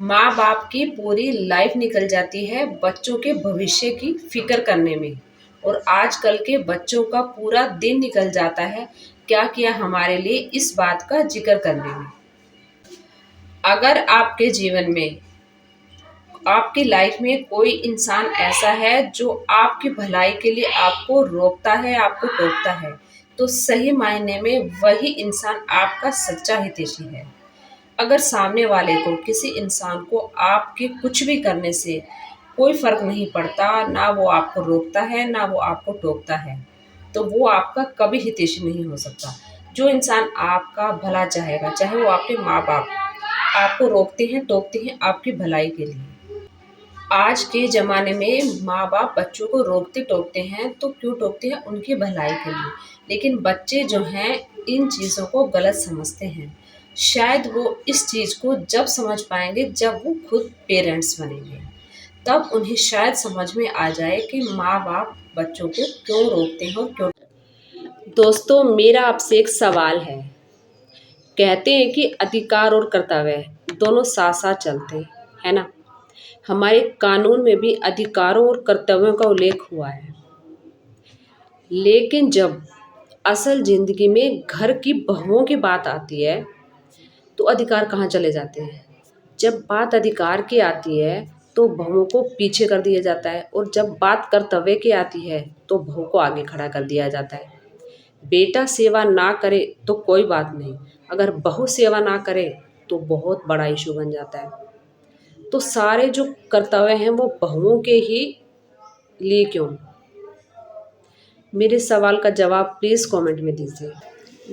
माँ बाप की पूरी लाइफ निकल जाती है बच्चों के भविष्य की फिक्र करने में, और आजकल के बच्चों का पूरा दिन निकल जाता है क्या किया हमारे लिए इस बात का जिक्र करने में। अगर आपके जीवन में, आपकी लाइफ में कोई इंसान ऐसा है जो आपकी भलाई के लिए आपको रोकता है, आपको टोकता है, तो सही मायने में वही इंसान आपका सच्चा हितैषी है। अगर सामने वाले को, किसी इंसान को आपके कुछ भी करने से कोई फ़र्क नहीं पड़ता, ना वो आपको रोकता है, ना वो आपको टोकता है, तो वो आपका कभी हितैषी नहीं हो सकता। जो इंसान आपका भला चाहेगा, चाहे वो आपके माँ-बाप आपको रोकते हैं, टोकते हैं आपकी भलाई के लिए। आज के ज़माने में माँ-बाप बच्चों को रोकते-टोकते हैं, तो क्यों टोकते हैं? उनकी भलाई के लिए। लेकिन बच्चे जो हैं, इन चीज़ों को गलत समझते हैं। शायद वो इस चीज़ को जब समझ पाएँगे, जब वो खुद पेरेंट्स बनेंगे। तब उन्हें शायद समझ में आ जाए कि माँ-बाप बच्चों को क्यों रोकते हैं और क्यों। दोस्तों, मेरा आपसे एक सवाल है। कहते हैं कि अधिकार और कर्तव्य दोनों साथ-साथ चलते हैं, है ना? हमारे कानून में भी अधिकारों और कर्तव्यों का उल्लेख हुआ है, लेकिन जब असल जिंदगी में घर की बहुओं की बात आती है तो अधिकार कहाँ चले जाते हैं। जब बात अधिकार की आती है तो बहुओं को पीछे कर दिया जाता है, और जब बात कर्तव्य की आती है तो बहू को आगे खड़ा कर दिया जाता है। बेटा सेवा ना करे तो कोई बात नहीं, अगर बहू सेवा ना करे तो बहुत बड़ा इशू बन जाता है। तो सारे जो कर्तव्य हैं वो बहुओं के ही लिए क्यों? मेरे सवाल का जवाब प्लीज़ कमेंट में दीजिए।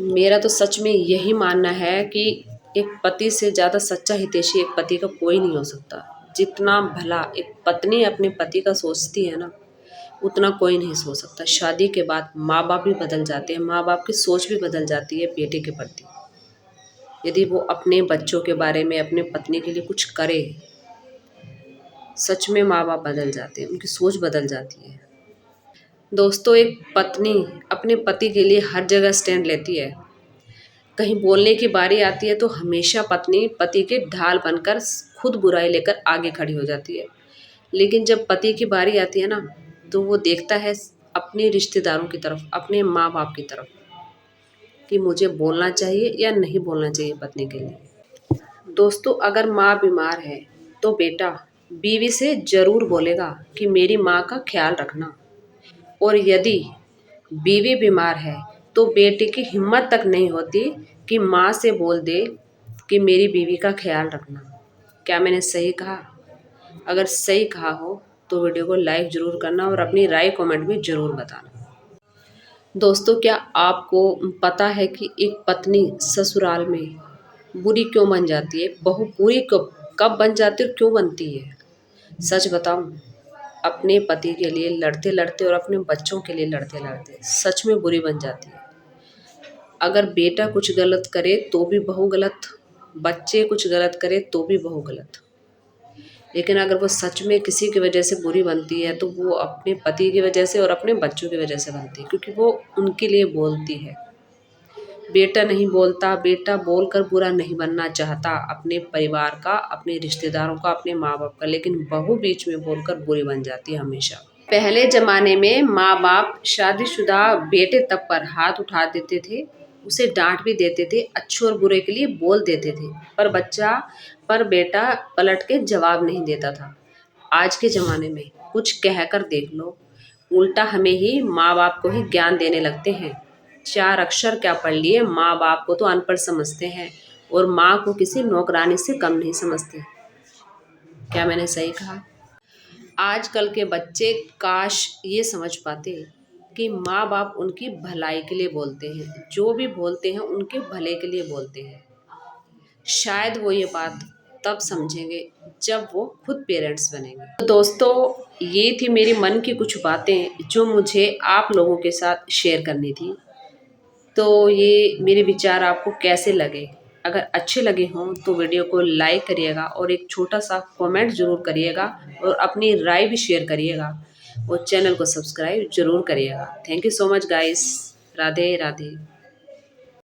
मेरा तो सच में यही मानना है कि एक पति से ज़्यादा सच्चा हितैषी एक पति का कोई नहीं हो सकता। जितना भला एक पत्नी अपने पति का सोचती है ना, उतना कोई नहीं सोच सकता। शादी के बाद माँ-बाप भी बदल जाते हैं, माँ-बाप की सोच भी बदल जाती है बेटे के प्रति। यदि वो अपने बच्चों के बारे में, अपने पत्नी के लिए कुछ करे, सच में माँ-बाप बदल जाते हैं, उनकी सोच बदल जाती है। दोस्तों, एक पत्नी अपने पति के लिए हर जगह स्टैंड लेती है। कहीं बोलने की बारी आती है तो हमेशा पत्नी पति के ढाल बनकर खुद बुराई लेकर आगे खड़ी हो जाती है। लेकिन जब पति की बारी आती है ना, तो वो देखता है अपने रिश्तेदारों की तरफ, अपने माँ बाप की तरफ, कि मुझे बोलना चाहिए या नहीं बोलना चाहिए पत्नी के लिए। दोस्तों, अगर माँ बीमार है तो बेटा बीवी से ज़रूर बोलेगा कि मेरी माँ का ख्याल रखना, और यदि बीवी बीमार है तो बेटे की हिम्मत तक नहीं होती कि माँ से बोल दे कि मेरी बीवी का ख्याल रखना। क्या मैंने सही कहा? अगर सही कहा हो तो वीडियो को लाइक ज़रूर करना और अपनी राय कमेंट में ज़रूर बताना। दोस्तों, क्या आपको पता है कि एक पत्नी ससुराल में बुरी क्यों बन जाती है? बहू बुरी कब बन जाती है और क्यों बनती है? सच बताऊं, अपने पति के लिए लड़ते लड़ते और अपने बच्चों के लिए लड़ते लड़ते सच में बुरी बन जाती है। अगर बेटा कुछ गलत करे तो भी बहू गलत, बच्चे कुछ गलत करे तो भी बहू गलत। लेकिन अगर वो सच में किसी की वजह से बुरी बनती है तो वो अपने पति की वजह से और अपने बच्चों की वजह से बनती है, क्योंकि वो उनके लिए बोलती है। बेटा नहीं बोलता, बेटा बोलकर बुरा नहीं बनना चाहता अपने परिवार का, अपने रिश्तेदारों का, अपने माँ बाप का, लेकिन बहू बीच में बोलकर बुरी बन जाती है हमेशा। पहले ज़माने में माँ बाप शादीशुदा बेटे तक पर हाथ उठा देते थे, उसे डांट भी देते थे, अच्छे और बुरे के लिए बोल देते थे, पर बेटा पलट के जवाब नहीं देता था। आज के ज़माने में कुछ कहकर देख लो, उल्टा हमें ही, माँ बाप को ही ज्ञान देने लगते हैं। 4 अक्षर क्या पढ़ लिए, माँ बाप को तो अनपढ़ समझते हैं, और माँ को किसी नौकरानी से कम नहीं समझते। क्या मैंने सही कहा? आजकल के बच्चे काश ये समझ पाते कि माँ बाप उनकी भलाई के लिए बोलते हैं, जो भी बोलते हैं उनके भले के लिए बोलते हैं। शायद वो ये बात तब समझेंगे जब वो खुद पेरेंट्स बनेंगे। तो दोस्तों, ये थी मेरी मन की कुछ बातें जो मुझे आप लोगों के साथ शेयर करनी थी। तो ये मेरे विचार आपको कैसे लगे? अगर अच्छे लगे हों तो वीडियो को लाइक करिएगा और एक छोटा-सा कमेंट ज़रूर करिएगा, और अपनी राय भी शेयर करिएगा, और चैनल को सब्सक्राइब ज़रूर करिएगा। Thank you so much guys. Radhe Radhe.